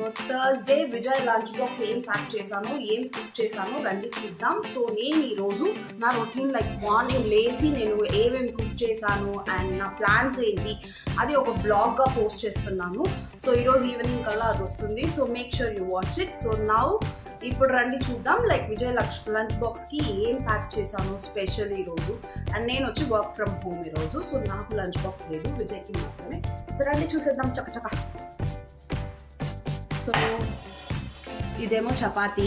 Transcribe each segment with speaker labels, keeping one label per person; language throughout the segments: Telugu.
Speaker 1: So Thursday Vijay lunch box ఏం ప్యాక్ చేశాను, ఏం కుక్ చేశాను రండి చూద్దాం. సో నేను ఈరోజు నా రొటీన్ లైక్ మార్నింగ్ లేసి నేను ఏమేమి కుక్ చేశాను అండ్ నా ప్లాన్స్ ఏంటి అది ఒక బ్లాగ్గా పోస్ట్ చేస్తున్నాను. సో ఈరోజు ఈవినింగ్ కల్లా అది వస్తుంది. So make sure you watch it. So now ఇప్పుడు రండి చూద్దాం లైక్ విజయ్ లంచ్ బాక్స్కి ఏం ప్యాక్ చేశాను స్పెషల్ ఈరోజు. అండ్ నేను వచ్చి వర్క్ ఫ్రమ్ హోమ్ ఈరోజు. సో నాకు లంచ్ బాక్స్ లేదు, విజయ్కి మాత్రమే. సో రండి చూసేద్దాం చకచక. సో ఇదేమో చపాతీ.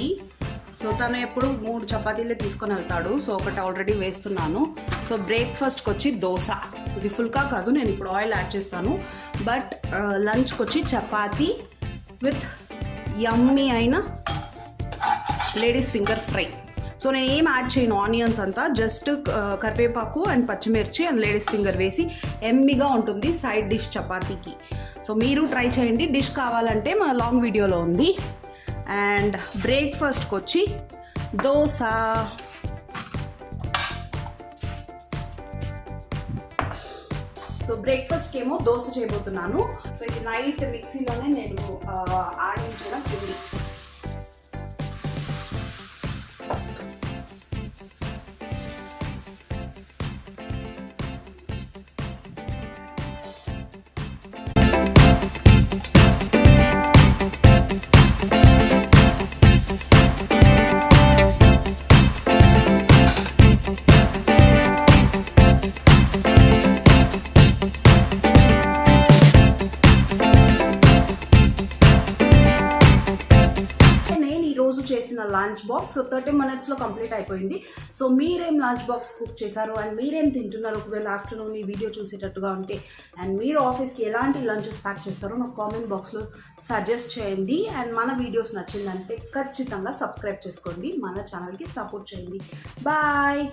Speaker 1: సో తను ఎప్పుడు 3 చపాతీలే తీసుకొని వెళ్తాడు. సో ఒకటి ఆల్రెడీ వేస్తున్నాను. సో బ్రేక్ఫాస్ట్కి వచ్చి దోశ. ఇది ఫుల్కా కాదు, నేను ఇప్పుడు ఆయిల్ యాడ్ చేస్తాను. బట్ లంచ్కి వచ్చి చపాతీ విత్ యమ్మీ అయిన లేడీస్ ఫింగర్ ఫ్రై. సో నేను ఏం యాడ్ చేయను, ఆనియన్స్ అంతా జస్ట్ కరివేపాకు అండ్ పచ్చిమిర్చి అండ్ లేడీస్ ఫింగర్ వేసి ఎమ్మిగా ఉంటుంది సైడ్ డిష్ చపాతీకి. సో మీరు ట్రై చేయండి. డిష్ కావాలంటే మన లాంగ్ వీడియోలో ఉంది. అండ్ బ్రేక్ఫాస్ట్కి వచ్చి దోశ. సో బ్రేక్ఫాస్ట్కి ఏమో దోశ చేయబోతున్నాను. సో ఇది నైట్ మిక్సీలోనే నేను ఆడించిన పిండి. చేసిన లంచ్ బాక్స్ 30 minutesలో కంప్లీట్ అయిపోయింది. సో మీరేం లంచ్ బాక్స్ కుక్ చేశారు అండ్ మీరేం తింటున్నారు ఒకవేళ ఆఫ్టర్నూన్ ఈ వీడియో చూసేటట్టుగా ఉంటే, అండ్ మీరు ఆఫీస్కి ఎలాంటి లంచెస్ ప్యాక్ చేస్తారో నాకు కామెంట్ బాక్స్లో సజెస్ట్ చేయండి. అండ్ మన వీడియోస్ నచ్చిందంటే ఖచ్చితంగా సబ్స్క్రైబ్ చేసుకోండి, మన ఛానల్కి సపోర్ట్ చేయండి. బాయ్.